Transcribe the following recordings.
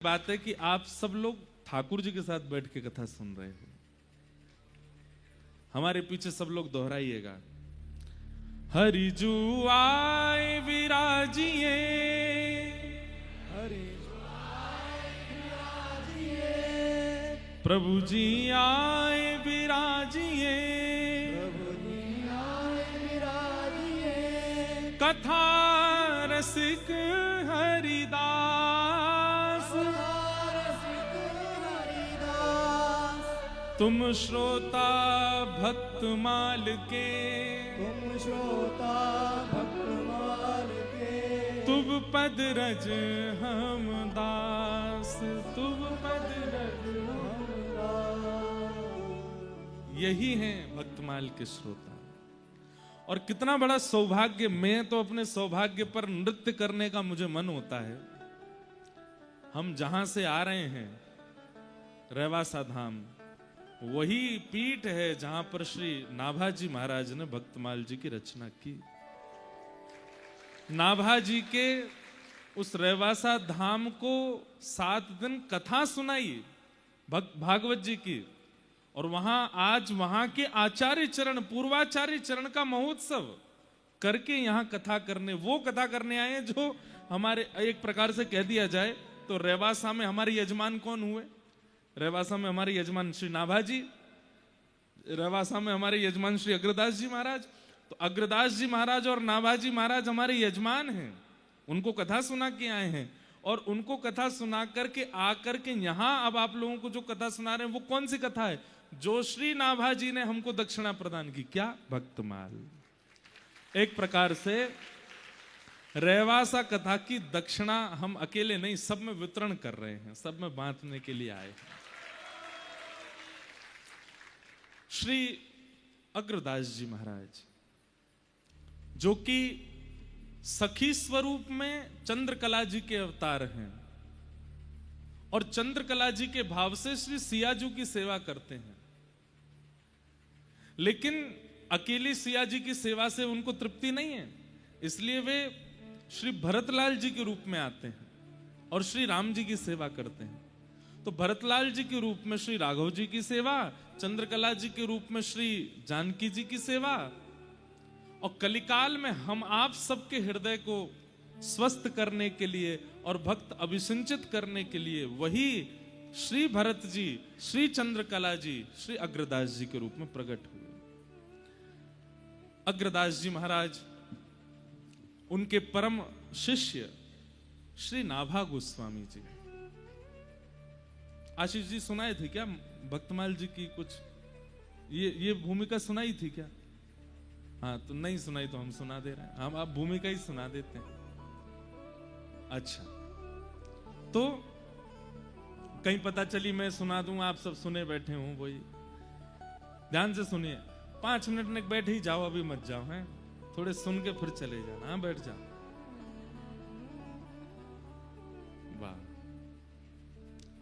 बात है कि आप सब लोग ठाकुर जी के साथ बैठ के कथा सुन रहे हो। हमारे पीछे सब लोग दोहराइएगा, हरिजू आए विराजिए, प्रभु जी आए विराजिए, कथा रसिक हरिदास, तुम श्रोता भक्त माल के, तुम पद रज हम दास, तुम पद रज हम दास। यही हैं भक्तमाल के श्रोता। और कितना बड़ा सौभाग्य, मैं तो अपने सौभाग्य पर नृत्य करने का मुझे मन होता है। हम जहां से आ रहे हैं रेवासा धाम, वही पीठ है जहां पर श्री नाभाजी महाराज ने भक्तमाल जी की रचना की। नाभाजी के उस रेवासा धाम को 7 दिन कथा सुनाई भागवत जी की, और वहां आज वहां के आचार्य चरण, पूर्वाचार्य चरण का महोत्सव करके यहां कथा करने, वो कथा करने आए हैं जो हमारे, एक प्रकार से कह दिया जाए तो रेवासा में हमारे यजमान कौन हुए? रेवासा में हमारे यजमान श्री नाभाजी, रेवासा में हमारे यजमान श्री अग्रदास जी महाराज। तो अग्रदास जी महाराज और नाभाजी महाराज हमारे यजमान हैं, उनको कथा सुना के आए हैं। और उनको कथा सुना करके आकर के यहां अब आप लोगों को जो कथा सुना रहे हैं वो कौन सी कथा है? जो श्री नाभाजी ने हमको दक्षिणा प्रदान की। क्या? भक्तमाल। एक प्रकार से रेवासा कथा की दक्षिणा हम अकेले नहीं, सब में वितरण कर रहे हैं, सब में बांटने के लिए आए हैं। श्री अग्रदास जी महाराज जो कि सखी स्वरूप में चंद्रकला जी के अवतार हैं, और चंद्रकला जी के भाव से श्री सियाजू की सेवा करते हैं। लेकिन अकेली सिया जी की सेवा से उनको तृप्ति नहीं है, इसलिए वे श्री भरतलाल जी के रूप में आते हैं और श्री राम जी की सेवा करते हैं। तो भरतलाल जी के रूप में श्री राघव जी की सेवा, चंद्रकला जी के रूप में श्री जानकी जी की सेवा, और कलिकाल में हम आप सबके हृदय को स्वस्थ करने के लिए और भक्त अभिसिंचित करने के लिए वही श्री भरत जी, श्री चंद्रकला जी, श्री अग्रदास जी के रूप में प्रकट हुए। अग्रदास जी महाराज, उनके परम शिष्य श्री नाभा गोस्वामी जी। आशीष जी सुनाए थे क्या भक्तमाल जी की कुछ ये भूमिका सुनाई थी क्या? हाँ, तो नहीं सुनाई तो हम सुना दे रहे हैं, हम आप भूमिका ही सुना देते हैं। अच्छा, तो कहीं पता चली मैं सुना दूं, आप सब सुने बैठे हूं, वही ध्यान से सुनिए। 5 मिनट में बैठ ही जाओ, अभी मत जाओ, हैं थोड़े सुन के फिर चले जाना। हाँ, बैठ जाओ। वाह,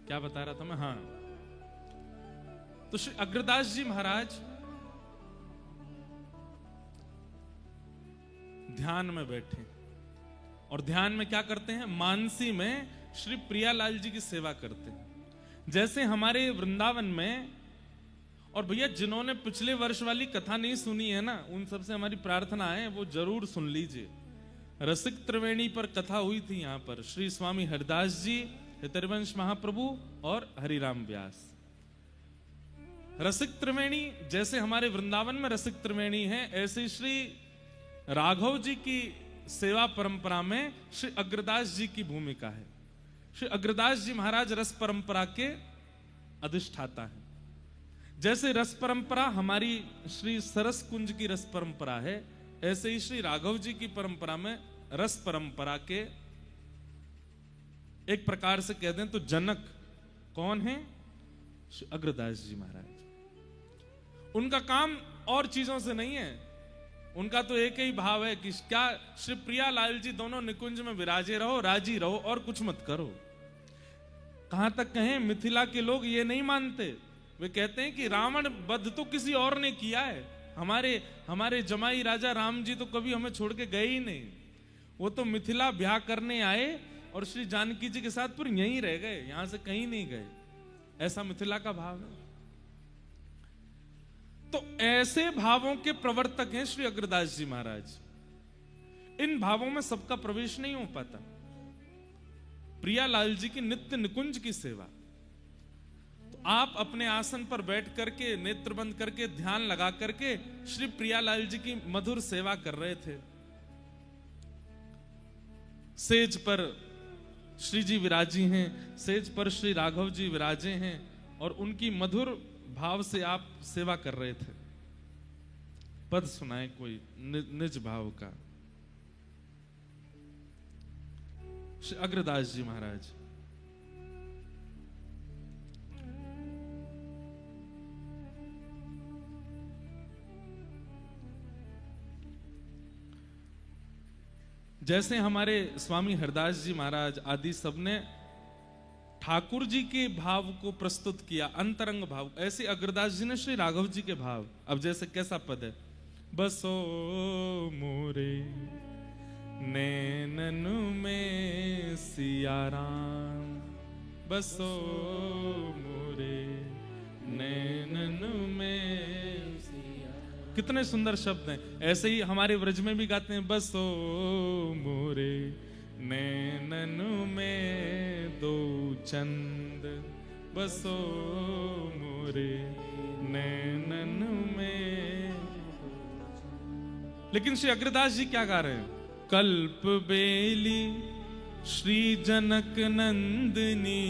क्या बता रहा था मैं? हाँ, तो श्री अग्रदास जी महाराज ध्यान में बैठे, और ध्यान में क्या करते हैं? मानसी में श्री प्रियालाल जी की सेवा करते हैं। जैसे हमारे वृंदावन में, और भैया जिन्होंने पिछले वर्ष वाली कथा नहीं सुनी है ना, उन सबसे हमारी प्रार्थना है वो जरूर सुन लीजिए। रसिक त्रिवेणी पर कथा हुई थी यहाँ पर, श्री स्वामी हरिदास जी, हितरिवंश महाप्रभु और हरिराम व्यास। रसिक त्रिवेणी, जैसे हमारे वृंदावन में रसिक त्रिवेणी है, ऐसे श्री राघव जी की सेवा परंपरा में श्री अग्रदास जी की भूमिका है। श्री अग्रदास जी महाराज रस परंपरा के अधिष्ठाता है। जैसे रस परंपरा हमारी श्री सरस कुंज की रस परंपरा है, ऐसे ही श्री राघव जी की परंपरा में रस परंपरा के एक प्रकार से कह दें तो जनक कौन है? श्री अग्रदास जी महाराज। उनका काम और चीजों से नहीं है, उनका तो एक ही भाव है कि क्या श्री प्रियालाल जी दोनों निकुंज में विराजे रहो, राजी रहो और कुछ मत करो। कहां तक कहें, मिथिला के लोग ये नहीं मानते, वे कहते हैं कि रावण वध तो किसी और ने किया है, हमारे जमाई राजा राम जी तो कभी हमें छोड़ के गए ही नहीं। वो तो मिथिला ब्याह करने आए और श्री जानकी जी के साथ पूरे यहीं रह गए, यहां से कहीं नहीं गए। ऐसा मिथिला का भाव है। तो ऐसे भावों के प्रवर्तक हैं श्री अग्रदास जी महाराज। इन भावों में सबका प्रवेश नहीं हो पाता। प्रियालाल जी की नित्य निकुंज की सेवा, तो आप अपने आसन पर बैठ करके नेत्र बंद करके ध्यान लगा करके श्री प्रियालाल जी की मधुर सेवा कर रहे थे। सेज पर श्री जी विराजी हैं, सेज पर श्री राघव जी विराजे हैं और उनकी मधुर भाव से आप सेवा कर रहे थे। पद सुनाए कोई निज भाव का। श्री अग्रदास जी महाराज। जैसे हमारे स्वामी हरदास जी महाराज आदि सबने ठाकुर जी के भाव को प्रस्तुत किया, अंतरंग भाव, ऐसे अग्रदास जी ने श्री राघव जी के भाव। अब जैसे कैसा पद है, बसो मोरे नैनन में सिया राम, बसो मोरे नैनन में सिया। कितने सुंदर शब्द हैं। ऐसे ही हमारे व्रज में भी गाते हैं, बसो मोरे नैनन में दो चंद, बसो मोरे नैनन में। लेकिन श्री अग्रदास जी क्या गा रहे हैं, कल्प बेली श्री जनक नंदिनी,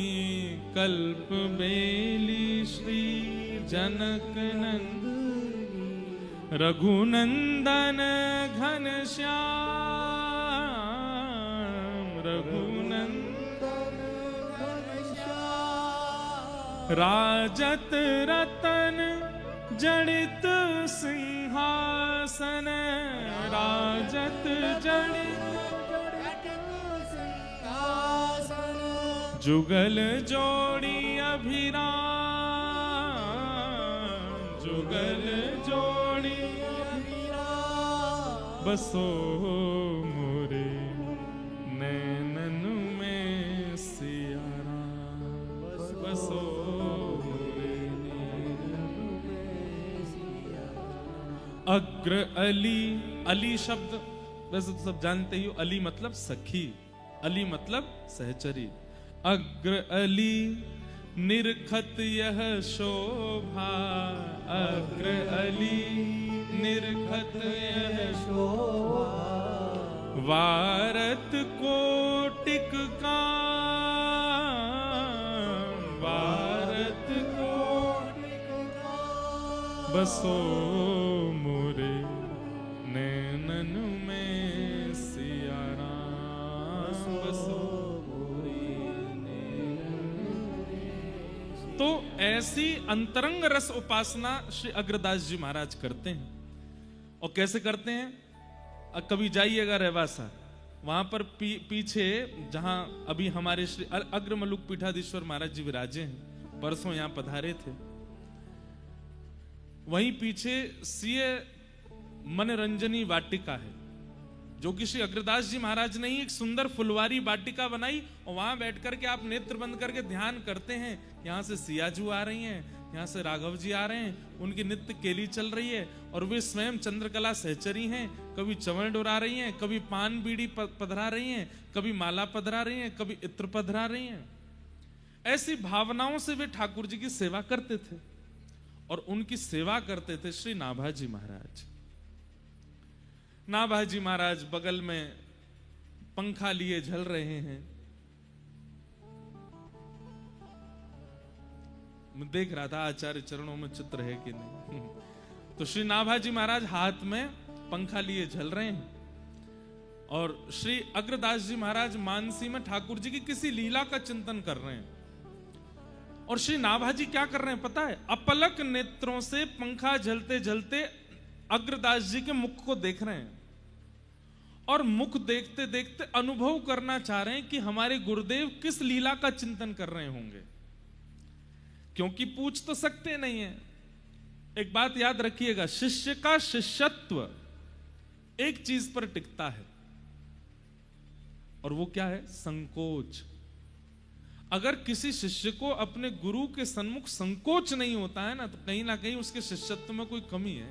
कल्प बेली श्री जनक नंदिनी, रघुनंदन घनश्याम, रघुनंदन घनश्याम, राजत रतन जड़ित सिंहासन, राजत जड़ित सिंहासन, जुगल जोड़ी अभिराम, जुगल जोड़ी अभिराम, बसो मोरे नैनन में सिया राम, बसो अग्र अली। अली शब्द वैसे तो सब जानते ही हो, अली मतलब सखी, अली मतलब सहचरी। अग्र अली निरखत यह शोभा, अग्र अली निरखत यह शोभा, वारत कोटिक काम, वारत कोटिक काम, बसो मोरे नैनन में सिया राम, बसो मोरे नैनन में। तो ऐसी अंतरंग रस उपासना श्री अग्रदास जी महाराज करते हैं। और कैसे करते हैं, कभी जाइएगा रेवासा, वहां पर पीछे जहां अभी हमारे श्री अग्रमलुक पीठाधीश्वर महाराज जी विराजे हैं, परसों यहां पधारे थे, वहीं पीछे सीए मनरंजनी वाटिका है, जो कि श्री अग्रदास जी महाराज ने ही एक सुंदर फुलवारी वाटिका बनाई। और वहां बैठ करके आप नेत्र बंद करके ध्यान करते हैं। यहाँ से सियाजू आ रही हैं, यहाँ से राघव जी आ रहे हैं, उनकी नित्य केली चल रही है और वे स्वयं चंद्रकला सहचरी हैं। कभी चवण डोरा रही हैं, कभी पान बीड़ी पधरा रही हैं, कभी माला पधरा रही हैं, कभी इत्र पधरा रही हैं। ऐसी भावनाओं से वे ठाकुर जी की सेवा करते थे। और उनकी सेवा करते थे श्री नाभाजी महाराज। नाभाजी महाराज बगल में पंखा लिए झल रहे हैं। मैं देख रहा था आचार्य चरणों में चित्र है कि नहीं। तो श्री नाभाजी महाराज हाथ में पंखा लिए झल रहे हैं और श्री अग्रदास जी महाराज मानसी में ठाकुर जी की किसी लीला का चिंतन कर रहे हैं। और श्री नाभाजी क्या कर रहे हैं पता है, अपलक नेत्रों से पंखा झलते झलते अग्रदास जी के मुख को देख रहे हैं और मुख देखते देखते अनुभव करना चाह रहे हैं कि हमारे गुरुदेव किस लीला का चिंतन कर रहे होंगे, क्योंकि पूछ तो सकते नहीं है। एक बात याद रखिएगा, शिष्य का शिष्यत्व एक चीज पर टिकता है और वो क्या है? संकोच। अगर किसी शिष्य को अपने गुरु के सन्मुख संकोच नहीं होता है ना, तो कहीं ना कहीं उसके शिष्यत्व में कोई कमी है।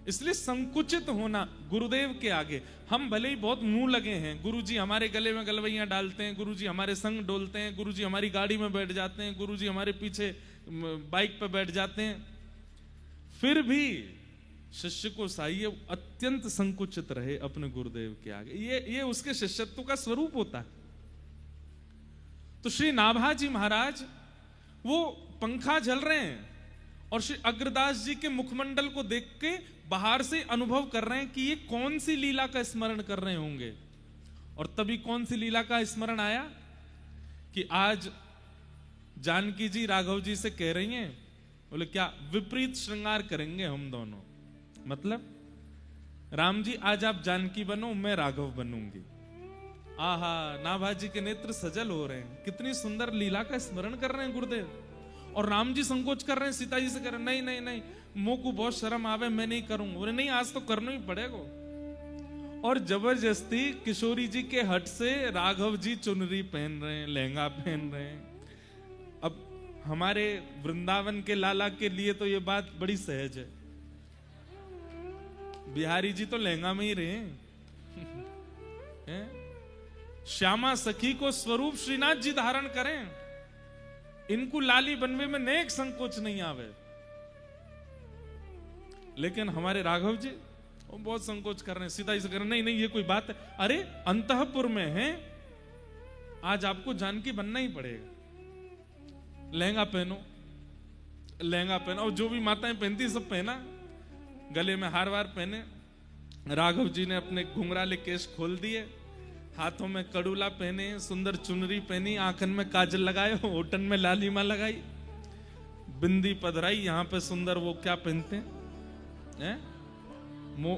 इसलिए संकुचित होना गुरुदेव के आगे। हम भले ही बहुत मुंह लगे हैं, गुरुजी हमारे गले में गलवैयां डालते हैं, गुरुजी हमारे संग डोलते हैं, गुरुजी हमारी गाड़ी में बैठ जाते हैं, गुरुजी हमारे पीछे बाइक पर बैठ जाते हैं, फिर भी शिष्य को चाहिए अत्यंत संकुचित रहे अपने गुरुदेव के आगे। ये उसके शिष्यत्व का स्वरूप होता है। तो श्री नाभाजी महाराज वो पंखा झल रहे हैं और श्री अग्रदास जी के मुखमंडल को देख के बाहर से अनुभव कर रहे हैं कि ये कौन सी लीला का स्मरण कर रहे होंगे। और तभी कौन सी लीला का स्मरण आया कि आज जानकी जी राघव जी से कह रही हैं, बोले क्या विपरीत श्रृंगार करेंगे हम दोनों। मतलब राम जी आज आप जानकी बनो, मैं राघव बनूंगी। आहा, नाभाजी के नेत्र सजल हो रहे हैं, कितनी सुंदर लीला का स्मरण कर रहे हैं गुरुदेव। और राम जी संकोच कर रहे हैं, सीता जी से कह रहे हैं नहीं नहीं नहीं, मुंह को बहुत शर्म आवे, मैं नहीं करूंगा। बोले नहीं, आज तो करना ही पड़ेगा। और जबरदस्ती किशोरी जी के हट से राघव जी चुनरी पहन रहे हैं, लहंगा पहन रहे हैं। अब हमारे वृंदावन के लाला के लिए तो ये बात बड़ी सहज है, बिहारी जी तो लहंगा में ही रहे हैं। श्यामा सखी को स्वरूप श्रीनाथ जी धारण करें, इनको लाली बनवे में नेक संकोच नहीं आवे। लेकिन हमारे राघव जी वो बहुत संकोच कर रहे हैं, सीधा इसे कर रहे हैं, नहीं नहीं ये कोई बात है। अरे अंतःपुर में है, आज आपको जानकी बनना ही पड़ेगा। लहंगा पहनो, लहंगा पहनो, और जो भी माताएं पहनती सब पहना, गले में हार वार पहने। राघव जी ने अपने घुंघराले केश खोल दिए, हाथों में कड़ूला पहने, सुंदर चुनरी पहनी, आंखन में काजल लगाए, होठन में लालिमा लगाई, बिंदी पधराई, यहाँ पे सुंदर वो क्या पहनते हैं,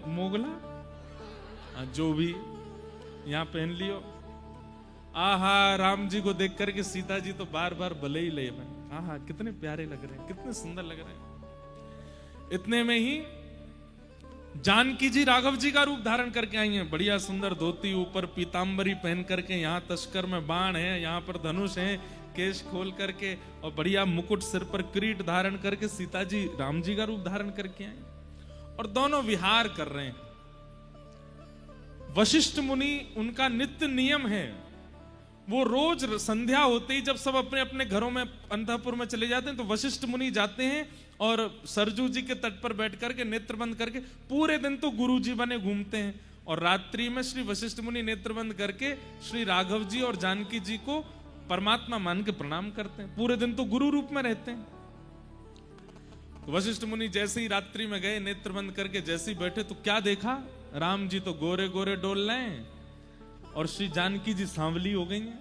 मोगला, जो भी यहाँ पहन लियो। आहा, राम जी को देख करके सीता जी तो बार बार भले ही ले बने। आहा, कितने प्यारे लग रहे हैं, कितने सुंदर लग रहे हैं। इतने में ही जानकी जी राघव जी का रूप धारण करके आई हैं, बढ़िया सुंदर धोती, ऊपर पीतांबरी पहन करके, यहाँ तस्कर में बाण है, यहाँ पर धनुष है, केश खोल करके, और बढ़िया मुकुट सिर पर किरीट धारण करके सीता जी राम जी का रूप धारण करके आई, और दोनों विहार कर रहे हैं। वशिष्ठ मुनि, उनका नित्य नियम है, वो रोज संध्या होते ही जब सब अपने अपने घरों में अंतःपुर में चले जाते हैं, तो वशिष्ठ मुनि जाते हैं और सरजू जी के तट पर बैठ करके नेत्र बंद करके पूरे दिन तो गुरु जी बने घूमते हैं, और रात्रि में श्री वशिष्ठ मुनि नेत्र बंद करके श्री राघव जी और जानकी जी को परमात्मा मान के प्रणाम करते हैं। पूरे दिन तो गुरु रूप में रहते हैं। वशिष्ठ मुनि जैसे ही रात्रि में गए, नेत्र बंद करके जैसे ही बैठे, तो क्या देखा, राम जी तो गोरे गोरे डोल रहे हैं और श्री जानकी जी सांवली हो गई हैं।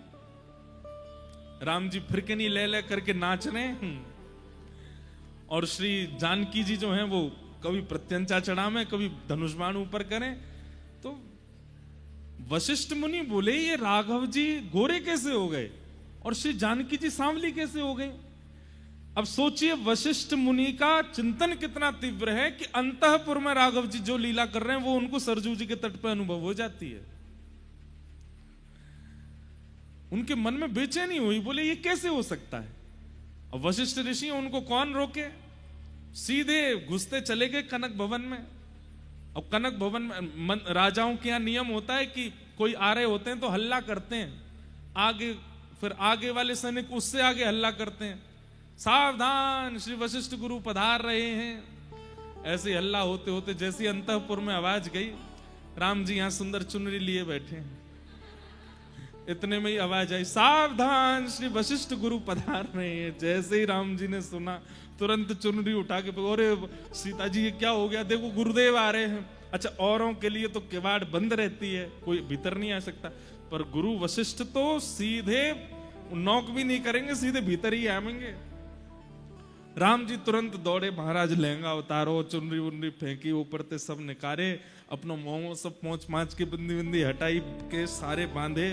राम जी फिरकनी ले ले करके नाच रहे हैं, और श्री जानकी जी जो हैं वो कभी प्रत्यंचा चढ़ावे, कभी धनुष्बाण ऊपर करें। तो वशिष्ठ मुनि बोले ये राघव जी गोरे कैसे हो गए और श्री जानकी जी सांवली कैसे हो गई। अब सोचिए वशिष्ठ मुनि का चिंतन कितना तीव्र है कि अंतःपुर में राघव जी जो लीला कर रहे हैं वो उनको सरजू जी के तट पर अनुभव हो जाती है। उनके मन में बेचैनी हुई, बोले ये कैसे हो सकता है। अब वशिष्ठ ऋषि उनको कौन रोके, सीधे घुसते चले गए कनक भवन में। अब कनक भवन में राजाओं के यहाँ नियम होता है कि कोई आ रहे होते हैं तो हल्ला करते हैं, आगे फिर आगे वाले सैनिक उससे आगे हल्ला करते हैं, सावधान श्री वशिष्ठ गुरु पधार रहे हैं। ऐसे हल्ला होते होते जैसी अंतःपुर में आवाज गई, राम जी यहाँ सुंदर चुनरी लिए बैठे हैं, इतने में ही आवाज आई, सावधान श्री वशिष्ठ गुरु पधार रहे हैं। जैसे ही राम जी ने सुना, तुरंत चुनरी उठा के, अरे सीता जी ये क्या हो गया, देखो गुरुदेव आ रहे हैं। अच्छा, औरों के लिए तो किवाड़ बंद रहती है, कोई भीतर नहीं आ सकता, पर गुरु वशिष्ठ तो सीधे नॉक भी नहीं करेंगे, सीधे भीतर ही आएंगे। राम जी तुरंत दौड़े, महाराज लहंगा उतारो, चुनरी उनरी फेंकी, ऊपर ते सब निकारे, अपनों मोह सब पहुंच माच के बिंदी बिंदी हटाई के सारे बांधे,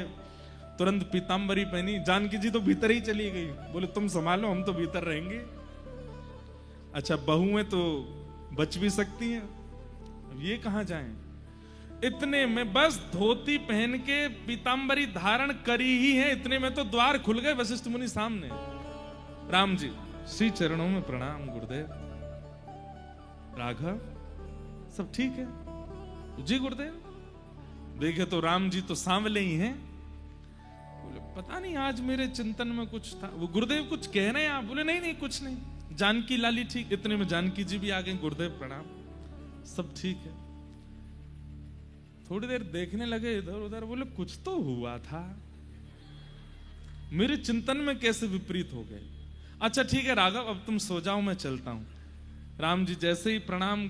तुरंत पीतांबरी पहनी। जानकी जी तो भीतर ही चली गई, बोले तुम संभालो, हम तो भीतर रहेंगे। अच्छा, बहुएं तो बच भी सकती हैं, ये कहां जाएं। इतने में बस धोती पहन के पीतांबरी धारण करी ही है, इतने में तो द्वार खुल गए वशिष्ठ मुनि सामने। राम जी श्री चरणों में प्रणाम गुरुदेव। राघव सब ठीक है? जी गुरुदेव। देखे तो राम जी तो सांवले ही हैं। बोले पता नहीं आज मेरे चिंतन में कुछ था। वो गुरुदेव कुछ कह रहे हैं आप? बोले नहीं नहीं कुछ नहीं, जानकी लाली ठीक। इतने में जानकी जी भी आ गए। गुरुदेव प्रणाम, सब ठीक है। थोड़ी देर देखने लगे इधर उधर। बोले कुछ तो हुआ था, मेरे चिंतन में कैसे विपरीत हो गए। अच्छा ठीक है राघव, अब तुम सो जाओ, मैं चलता हूं। राम जी जैसे ही प्रणाम,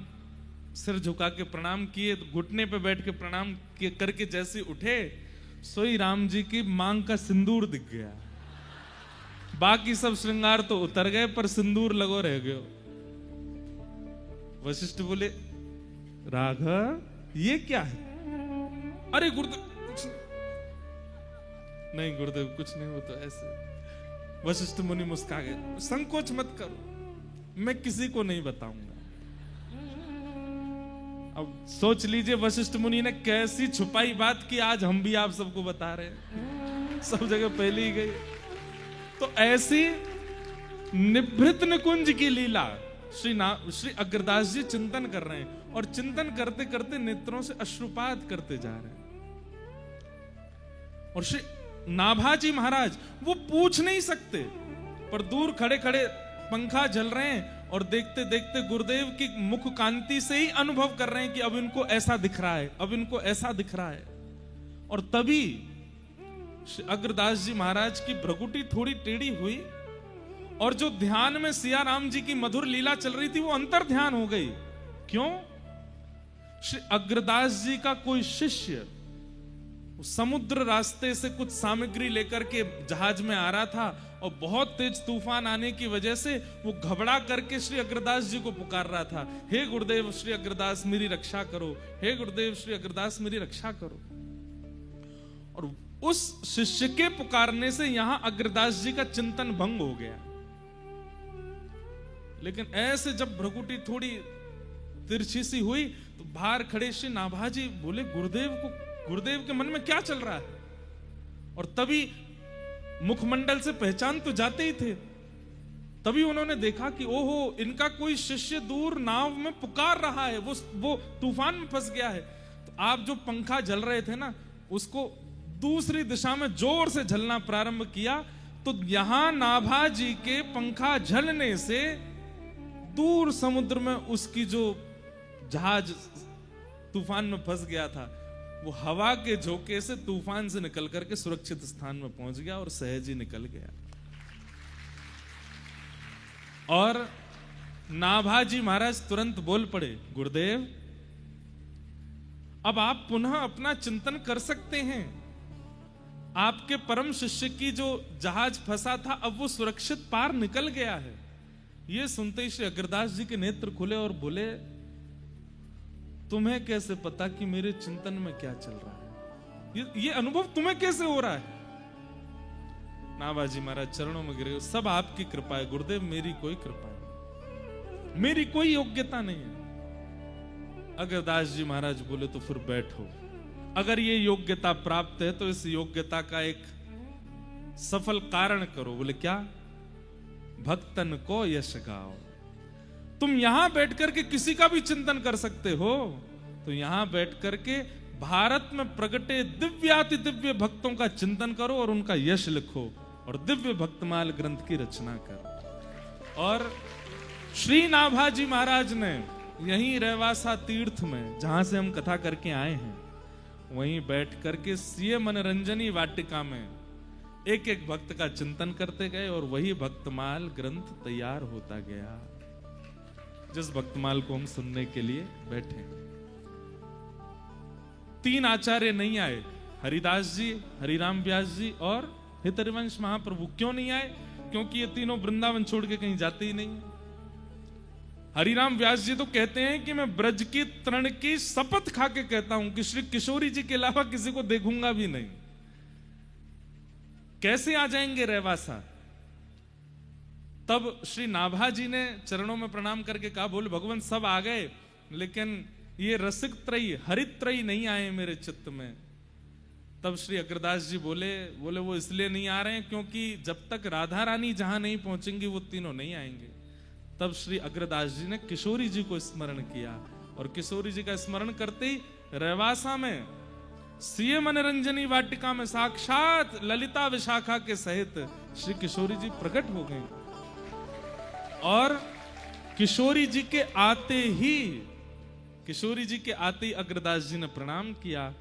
सिर झुका के प्रणाम किए, तो घुटने पे बैठ के प्रणाम करके जैसे उठे, सोई राम जी की मांग का सिंदूर दिख गया। बाकी सब श्रृंगार तो उतर गए, पर सिंदूर लगो रह गयो। वशिष्ठ बोले राघव ये क्या है? अरे गुरुदेव कुछ नहीं, गुरुदेव कुछ नहीं, वो तो ऐसे। वशिष्ठ मुनि मुस्कुरा गए। संकोच मत करो, मैं किसी को नहीं बताऊंगा। अब सोच लीजिए वशिष्ठ मुनि ने कैसी छुपाई बात की, आज हम भी आप सबको बता रहे हैं। सब जगह फैली गई। तो ऐसी निभृत निकुंज की लीला श्री अग्रदास जी चिंतन कर रहे हैं, और चिंतन करते करते नेत्रों से अश्रुपात करते जा रहे हैं। और श्री नाभाजी महाराज वो पूछ नहीं सकते, पर दूर खड़े खड़े पंखा जल रहे हैं, और देखते देखते गुरुदेव की मुख कांति से ही अनुभव कर रहे हैं कि अब इनको ऐसा दिख रहा है, अब इनको ऐसा दिख रहा है। और तभी अग्रदास जी महाराज की भ्रकुटी थोड़ी टेढ़ी हुई, और जो ध्यान में सिया राम जी की मधुर लीला चल रही थी वो अंतर ध्यान हो गई। क्यों? श्री अग्रदास जी का कोई शिष्य समुद्र रास्ते से कुछ सामग्री लेकर के जहाज में आ रहा था, और बहुत तेज तूफान आने की वजह से वो घबरा करके श्री अग्रदास जी को पुकार रहा था, हे गुरुदेव श्री अग्रदास मेरी रक्षा करो, हे गुरुदेव श्री अग्रदास मेरी रक्षा करो। और उस शिष्य के पुकारने से यहां अग्रदास जी का चिंतन भंग हो गया। लेकिन ऐसे जब भ्रकुटी थोड़ी तिरछी सी हुई, तो बाहर खड़े श्री नाभाजी बोले गुरुदेव के मन में क्या चल रहा है? और तभी मुखमंडल से पहचान तो जाते ही थे, तभी उन्होंने देखा कि ओहो इनका कोई शिष्य दूर नाव में पुकार रहा है, वो तूफान में फंस गया है। तो आप जो पंखा जल रहे थे ना, उसको दूसरी दिशा में जोर से झलना प्रारंभ किया, तो यहां नाभाजी के पंखा झलने से दूर समुद्र में उसकी जो जहाज तूफान में फंस गया था, वो हवा के झोंके से तूफान से निकल करके सुरक्षित स्थान में पहुंच गया और सहज ही निकल गया। और नाभाजी महाराज तुरंत बोल पड़े, गुरुदेव अब आप पुनः अपना चिंतन कर सकते हैं। आपके परम शिष्य की जो जहाज फंसा था, अब वो सुरक्षित पार निकल गया है। ये सुनते ही श्री अग्रदास जी के नेत्र खुले और बोले, तुम्हें कैसे पता कि मेरे चिंतन में क्या चल रहा है? ये अनुभव तुम्हें कैसे हो रहा है? नाभाजी महाराज चरणों में गिरे, सब आपकी कृपा है गुरुदेव, मेरी कोई कृपा नहीं, मेरी कोई योग्यता नहीं है। अग्रदास जी महाराज बोले तो फिर बैठो, अगर ये योग्यता प्राप्त है तो इस योग्यता का एक सफल कारण करो। बोले क्या? भक्तन को यश गाओ। तुम यहां बैठ करके किसी का भी चिंतन कर सकते हो, तो यहां बैठ करके भारत में प्रगटे दिव्याति दिव्य भक्तों का चिंतन करो और उनका यश लिखो, और दिव्य भक्तमाल ग्रंथ की रचना करो। और श्री नाभाजी महाराज ने यहीं रहवासा तीर्थ में, जहां से हम कथा करके आए हैं, वहीं बैठ करके सीए मनोरंजनी वाटिका में एक एक भक्त का चिंतन करते गए, और वही भक्तमाल ग्रंथ तैयार होता गया, जिस भक्तमाल को हम सुनने के लिए बैठे। 3 आचार्य नहीं आए, हरिदास जी, हरिराम व्यास जी और हितरिवंश महाप्रभु। क्यों नहीं आए? क्योंकि ये तीनों वृंदावन छोड़ के कहीं जाते ही नहीं। हरिराम व्यास जी तो कहते हैं कि मैं ब्रज की तृण की शपथ खा के कहता हूं कि श्री किशोरी जी के अलावा किसी को देखूंगा भी नहीं। कैसे आ जाएंगे रहवासा? तब श्री नाभाजी ने चरणों में प्रणाम करके कहा, बोले भगवान सब आ गए, लेकिन ये रसिक त्रयी हरित त्रयी नहीं आए मेरे चित्त में। तब श्री अग्रदास जी बोले वो इसलिए नहीं आ रहे हैं क्योंकि जब तक राधा रानी जहां नहीं पहुंचेंगी वो तीनों नहीं आएंगे। तब श्री अग्रदास जी ने किशोरी जी को स्मरण किया और किशोरी जी का स्मरण करते ही रेवासा में सीए मनोरंजनी वाटिका में साक्षात ललिता विशाखा के सहित श्री किशोरी जी प्रकट हो गए और किशोरी जी के आते ही अग्रदास जी ने प्रणाम किया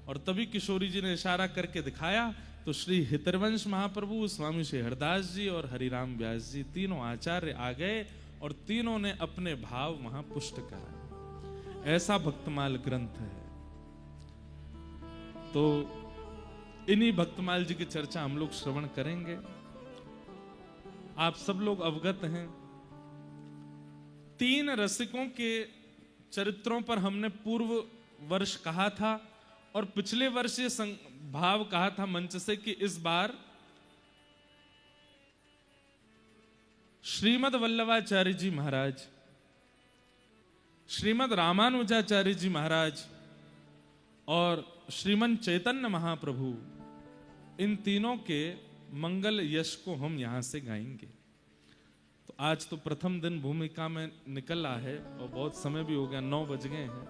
और तभी किशोरी जी ने इशारा करके दिखाया तो श्री हितरवंश महाप्रभु, स्वामी श्री हरदास जी और हरिराम व्यास जी तीनों आचार्य आ गए और तीनों ने अपने भाव वहां पुष्ट कराए। ऐसा भक्तमाल ग्रंथ है। तो इन्हीं भक्तमाल जी की चर्चा हम लोग श्रवण करेंगे। आप सब लोग अवगत हैं, 3 रसिकों के चरित्रों पर हमने पूर्व वर्ष कहा था और पिछले वर्ष ये भाव कहा था मंच से कि इस बार श्रीमद वल्लभाचार्य जी महाराज, श्रीमद रामानुजाचार्य जी महाराज और श्रीमन चैतन्य महाप्रभु, इन तीनों के मंगल यश को हम यहां से गाएंगे। तो आज तो प्रथम दिन भूमिका में निकला है और बहुत समय भी हो गया, 9 बज गए हैं।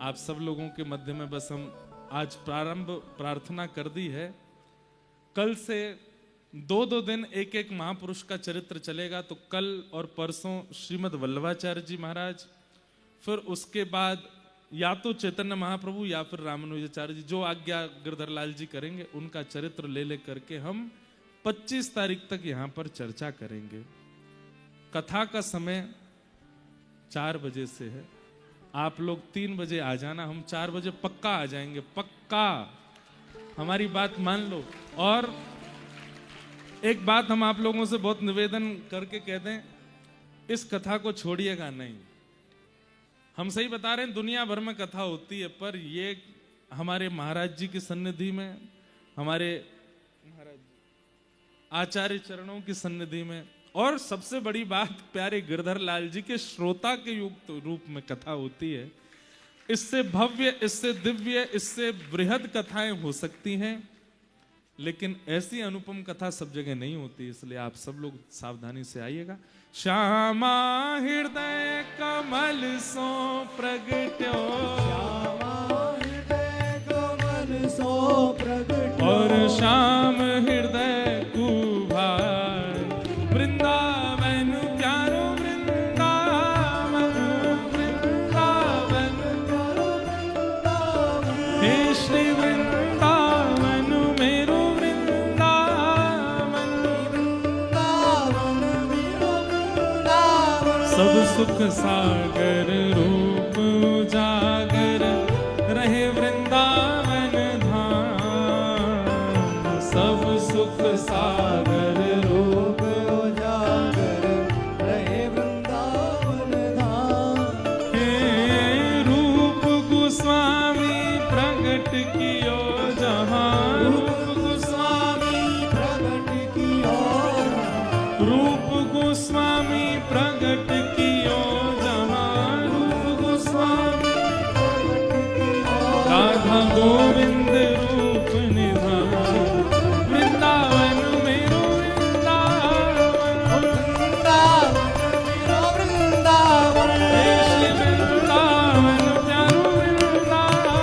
आप सब लोगों के मध्य में बस हम आज प्रारंभ प्रार्थना कर दी है। कल से 2 दिन एक महापुरुष का चरित्र चलेगा। तो कल और परसों श्रीमद वल्लभाचार्य जी महाराज, फिर उसके बाद या तो चैतन्य महाप्रभु या फिर रामानुजाचार्य जी, जो आज्ञा गिरधर लाल जी करेंगे उनका चरित्र ले करके हम 25 तारीख तक यहाँ पर चर्चा करेंगे। कथा का समय 4 बजे से है। आप लोग 3 बजे आ जाना, हम 4 बजे पक्का आ जाएंगे, पक्का, हमारी बात मान लो। और एक बात हम आप लोगों से बहुत निवेदन करके कह दें, इस कथा को छोड़िएगा नहीं। हम सही बता रहे हैं, दुनिया भर में कथा होती है, पर ये हमारे महाराज जी की सन्निधि में, हमारे महाराज आचार्य चरणों की सन्निधि में, और सबसे बड़ी बात प्यारे गिरधर लाल जी के श्रोता के युक्त रूप में कथा होती है। इससे भव्य, इससे दिव्य, इससे बृहद कथाएं हो सकती हैं, लेकिन ऐसी अनुपम कथा सब जगह नहीं होती। इसलिए आप सब लोग सावधानी से आइएगा। श्यामा हृदय कमल सो प्रगट्यो, और श्याम हृदय कुभार, वृंदावन प्यारो वृंदावन, वृंदावन हे श्री वृंदावन मेरो वृंदावन, सब सुख सागर रूप उजागर रहे वृंदावन धाम, सब सुख सागर रूप उजागर रहे वृंदावन धाम। हे रूप गोस्वामी प्रगट कियो जहां, रूप गोस्वामी प्रगट कियो, रूप गोस्वामी प्रगट कियो जहां, रूप गोस्वामी प्रगट कियो, राधा गोविंद रूप निधान, वृंदावन मेरो वृंदावन, वृंदावन मेरो वृंदावन, हे श्री वृंदावन प्यारो वृंदावन,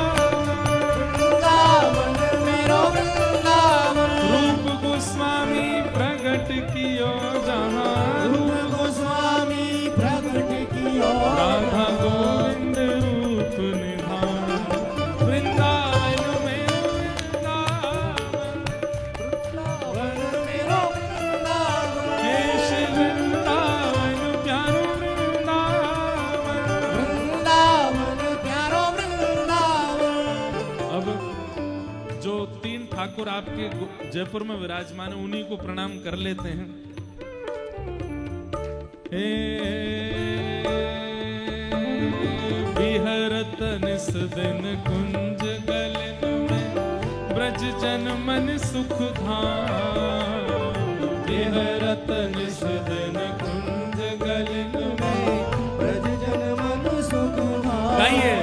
वृंदावन मेरो वृंदावन, रूप गोस्वामी प्रगट कियो जहां, रूप गोस्वामी प्रगट कियो, राधा गोविंद रूप निधान, वृंदावन मेरो वृंदावन, वृंदावन मेरो वृंदावन, हे श्री वृंदावन प्यारो वृंदावन, वृंदावन प्यारो वृंदावन। अब जो 3 ठाकुर आपके जयपुर में विराजमान है, उन्हीं को प्रणाम कर लेते हैं। हे विहरत निस दिन कुंज गलन में, ब्रज जन मन सुख धाम, विहरत निस दिन कुंज गलन में, ब्रज जन मन सुख धाम। गाइए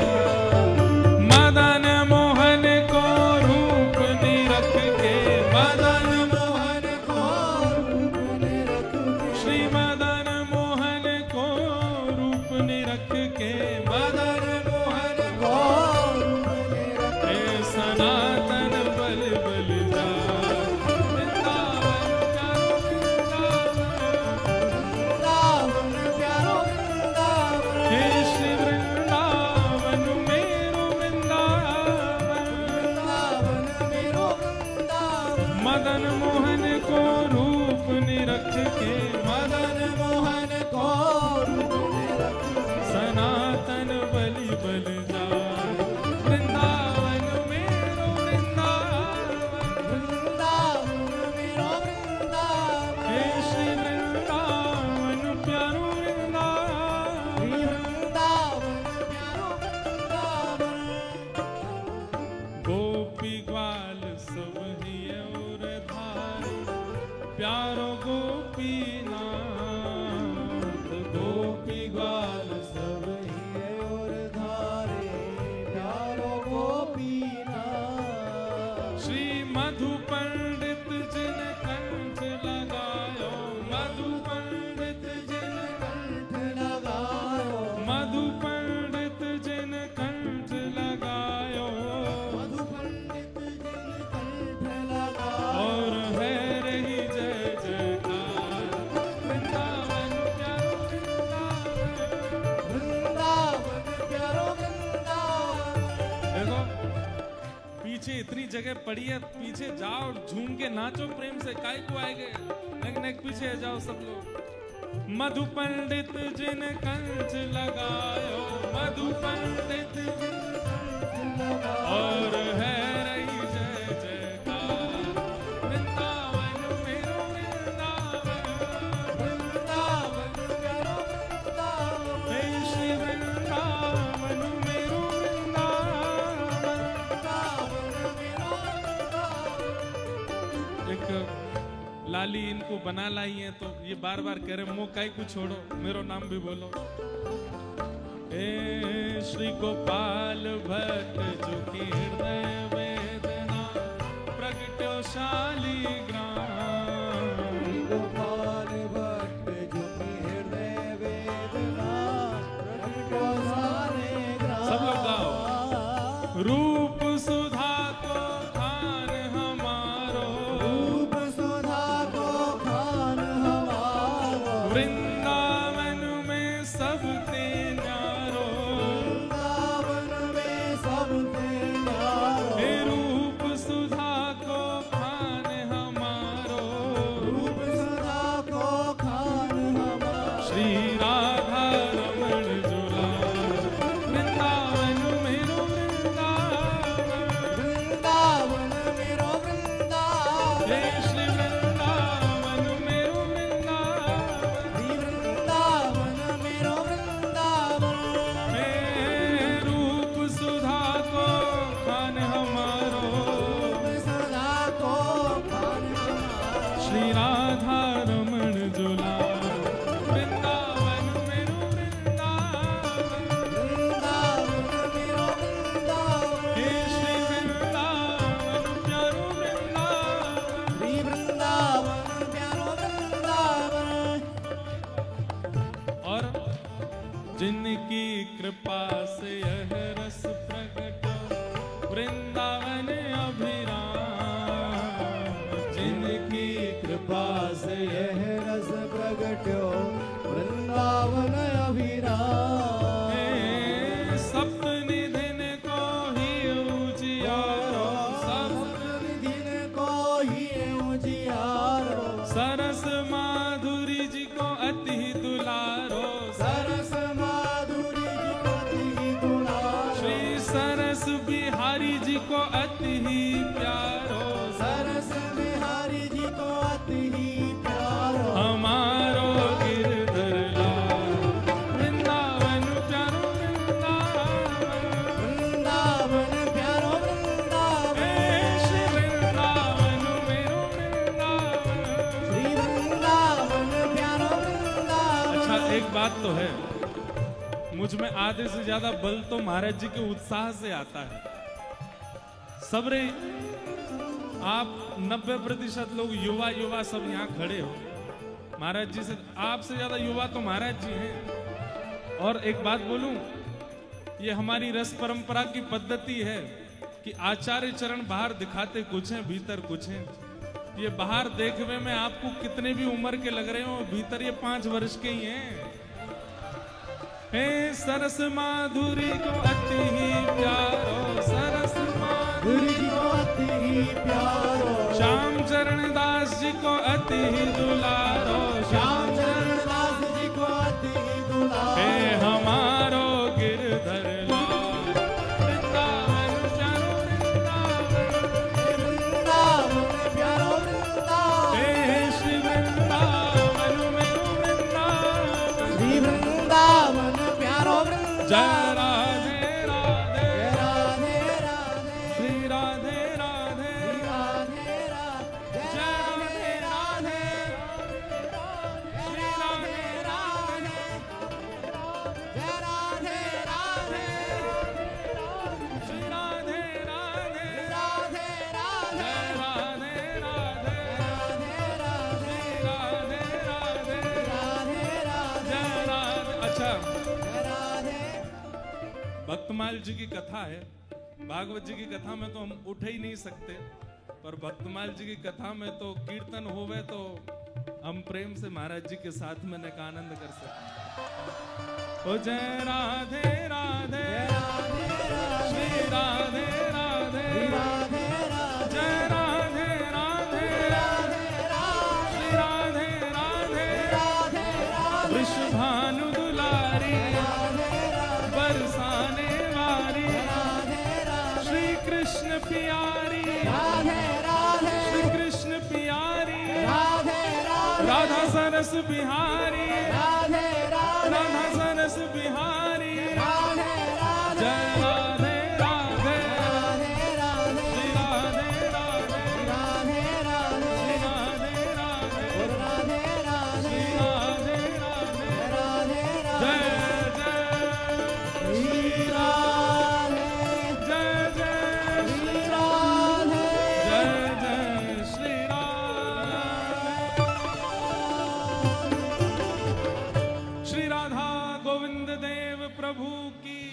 गोपीनाथ गोपी ग्वाल सब हिये और धारे प्यारो गोपीनाथ। श्री मधु पंडित जिन कंठ लगायो मधु पंडित जिन कंठ लगायो मधु पंडित जिन कंठ लगायो मधु पंडित जिन कंठ लगायो और है रही जय जयकार वृंदावन प्यारो वृंदावन प्यारो वृंदावन। देखो पीछे इतनी जगह पड़ी है, पीछे जाओ झूम के नाचो प्रेम से, काय को आएंगे नेक पीछे जाओ सब लोग। मधु पंडित जिन कंठ लगायो मधु पंडित जिन और है रही जय जयकार वृंदावन मेरो वृंदावन वृंदावन प्यारो वृंदावन। हे श्री वृंदावन मेरो वृंदावन। एक लाली इनको बना लाई है तो ये बार बार कह रहे मो काई को छोड़ो मेरो नाम भी बोलो। हे श्री गोपाल भट्ट जो की हृदय वेदना प्रगट्यो शालिग्राम। गोपाल भट्ट जो की हृदय वेदना प्रगट्यो शालिग्राम। सब लोग गाओ। रूप सुधा को खान हमारो रूप सुधा को खान हमारो वृंदावन में सबते न्यारो। वृंदावन में सबसे न्यारो। हे रूप सुधा को खान हमारो रूप सुधा को खान हमारो श्री राधा रमण झूला वृंदावन मेरो वृंदावन। वृंदावन मेरो वृंदावन। हे श्री वृंदावन मेरो वृंदावन। श्री वृंदावन मेरो वृंदावन। हे रूप सुधा को खान हमारो रूप सुधा को खान हमारो श्री राधा रमण झूला वृंदावन मेरो वृंदावन। वृंदावन मेरो वृंदावन। हे श्री वृंदावन प्यारो वृंदावन। श्री वृंदावन प्यारो वृंदावन। और जिनकी कृपा से यह रस प्रकट वृंदावन अभिराम। जिनकी कृपा से यह रस प्रगट्यो वृंदावन अभिराम। हे सप्तनिधिन को ही उजियारो दिन को ही उजियारो सरस माधुरी जी को अति दुलारो सरस माधुरी जी को अति दुलारो श्री सरस बिहारी जी को अति प्यारो सरस बिहारी जी को अति प्यारो हमारो गिरधर लाल वृंदावन प्यारो वृंदावन। वृंदावन प्यारो वृंदावन। हे श्री वृंदावन मेरो वृंदावन। श्री वृंदावन प्यारो वृंदावन। अच्छा एक बात तो है, मुझ में आधे से ज्यादा बल तो महाराज जी के उत्साह से आता है। सबरे आप 90% लोग युवा युवा सब यहाँ खड़े हो। महाराज जी से आपसे ज्यादा युवा तो महाराज जी हैं। और एक बात बोलूं, ये हमारी रस परंपरा की पद्धति है कि आचार्य चरण बाहर दिखाते कुछ हैं भीतर कुछ हैं। ये बाहर देखने में आपको कितने भी उम्र के लग रहे हो, भीतर ये 5 वर्ष के ही हैं। हे सरस माधुरी को अति ही प्यारो सरस गुरु जी को अति प्यारो श्याम चरण दास जी को अति ही दुलारो श्याम चरण दास जी को अति दुलारो। हे हमारो गिरधर लाल वृंदावन प्यारो वृंदावन। वृंदावन प्यारो वृंदावन। हे श्री वृंदावन मेरो वृंदावन। श्री वृंदावन प्यारो वृंदावन। जय राधे राधे जय राधे राधे श्री राधे राधे राधे राधे जय राधे राधे भक्तमाल जी की कथा है। भागवत जी की कथा में तो हम उठ ही नहीं सकते, पर भक्तमाल जी की कथा में तो कीर्तन होवे तो हम प्रेम से महाराज जी के साथ में का आनंद कर सकते। ओ जय राधे राधे श्री राधे राधे जय राधे राधे श्री राधे राधे वृषभानु दुलारी बरसाने वाली श्री कृष्ण प्यारी श्री कृष्ण प्यारी राधा सरस बिहारी राधा सरस बिहारी जय राधे राधे श्री राधे राधे श्री राधे राधे श्री राधे राधे जय जय श्री राधे जय जय श्री राधे जय जय श्री राधे। श्री राधा गोविंद देव प्रभु की,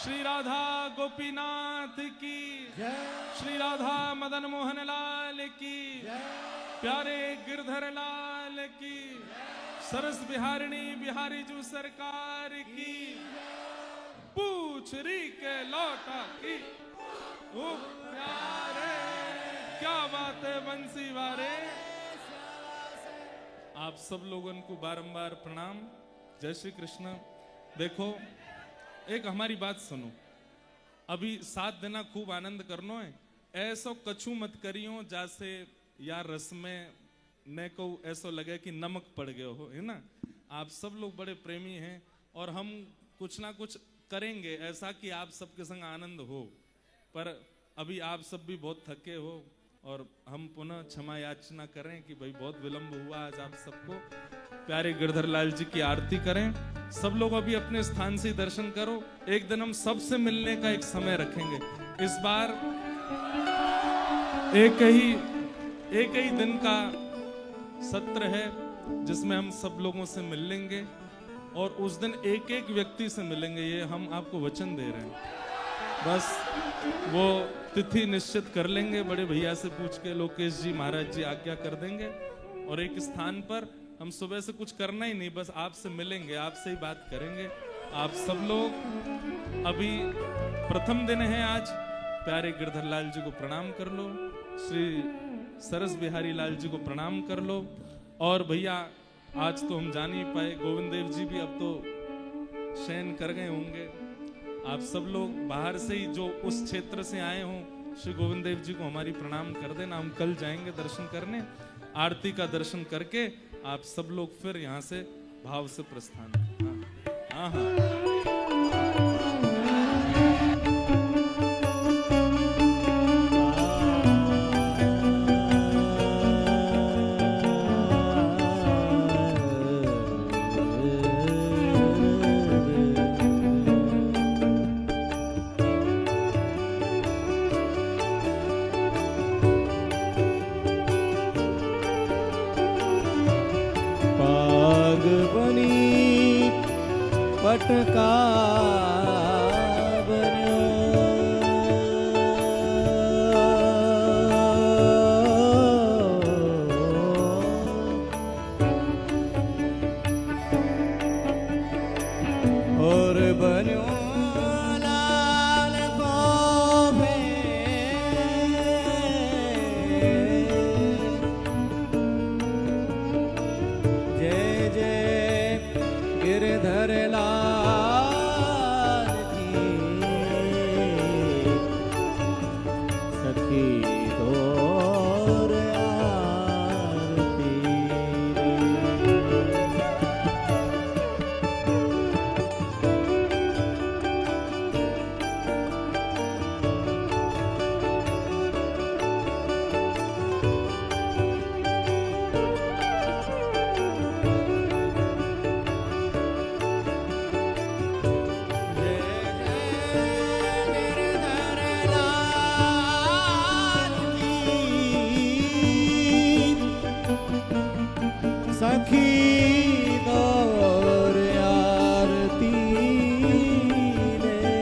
श्री राधा गोपीनाथ की, श्री राधा मदन मोहन लाल की, प्यारे गिरधर लाल की, सरस बिहारिणी बिहारी जू सरकार की, पूछ री के लौटा की, ओ प्यारे क्या बात है बंसी वारे। आप सब लोगों को बारंबार प्रणाम, जय श्री कृष्ण। देखो एक हमारी बात सुनो, अभी 7 दिन खूब आनंद करनो है, ऐसो कछु मत करियो जैसे यार रस में न को ऐसो लगे कि नमक पड़ गए हो, है ना। आप सब लोग बड़े प्रेमी हैं और हम कुछ ना कुछ करेंगे ऐसा कि आप सबके संग आनंद हो, पर अभी आप सब भी बहुत थके हो और हम पुनः क्षमा याचना करें कि भाई बहुत विलंब हुआ आज आप सबको। प्यारे गिरधर लाल जी की आरती करें, सब लोग अभी अपने स्थान से दर्शन करो। एक दिन हम सबसे मिलने का एक समय रखेंगे, इस बार एक ही दिन का सत्र है जिसमें हम सब लोगों से मिल लेंगे और उस दिन एक एक व्यक्ति से मिलेंगे, ये हम आपको वचन दे रहे हैं। बस वो तिथि निश्चित कर लेंगे, बड़े भैया से पूछ के लोकेश जी महाराज जी आज्ञा कर देंगे और एक स्थान पर हम सुबह से कुछ करना ही नहीं, बस आपसे मिलेंगे, आपसे ही बात करेंगे। आप सब लोग अभी प्रथम दिन है आज, प्यारे गिरधर लाल जी को प्रणाम कर लो, श्री सरस बिहारी लाल जी को प्रणाम कर लो। और भैया आज तो हम जान ही पाए, गोविंद देव जी भी अब तो शयन कर गए होंगे। आप सब लोग बाहर से ही जो उस क्षेत्र से आए हों, श्री गोविंद देव जी को हमारी प्रणाम कर देना। हम कल जाएंगे दर्शन करने, आरती का दर्शन करके आप सब लोग फिर यहाँ से भाव से प्रस्थान। हाँ हाँ पटका और बन्यो लाल गोबे जय जय गिरधर लाल की सखी तोर आरती सखी दौर आरती ले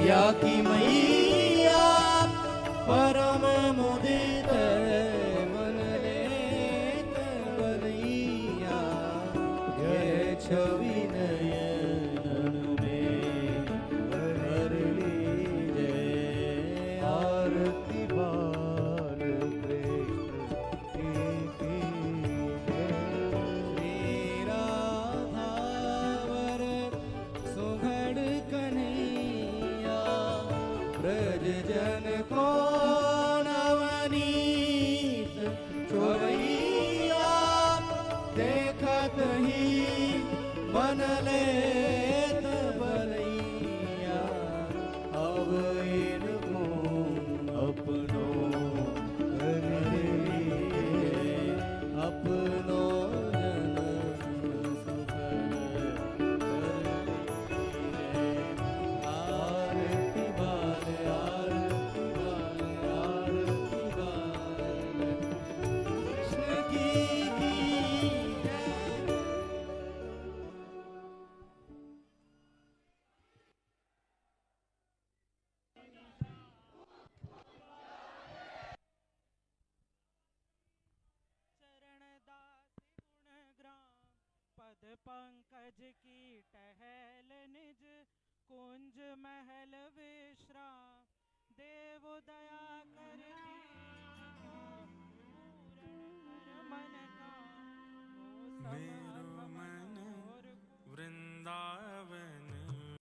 या की मैया परम मुदित मन लेत बनैया यह छवि नयन में भर लीजे आरती बाल कृष्ण की जय। श्री राधावर सुघड़ कन्हैया ब्रज जन को नवनीत छोरैया देखत ही मन लेत बनैया अब इनको अपनो कर लीजिए अपनो जन्म सफल कर लीजिए। आरती बाल आरती बाल आरती बाल कृष्ण की जय। चरणदास गुणग्राम पद पंकज की टहल निज कुंज महल विश्राम देव दया कर दीजिए पूर्ण कर मन का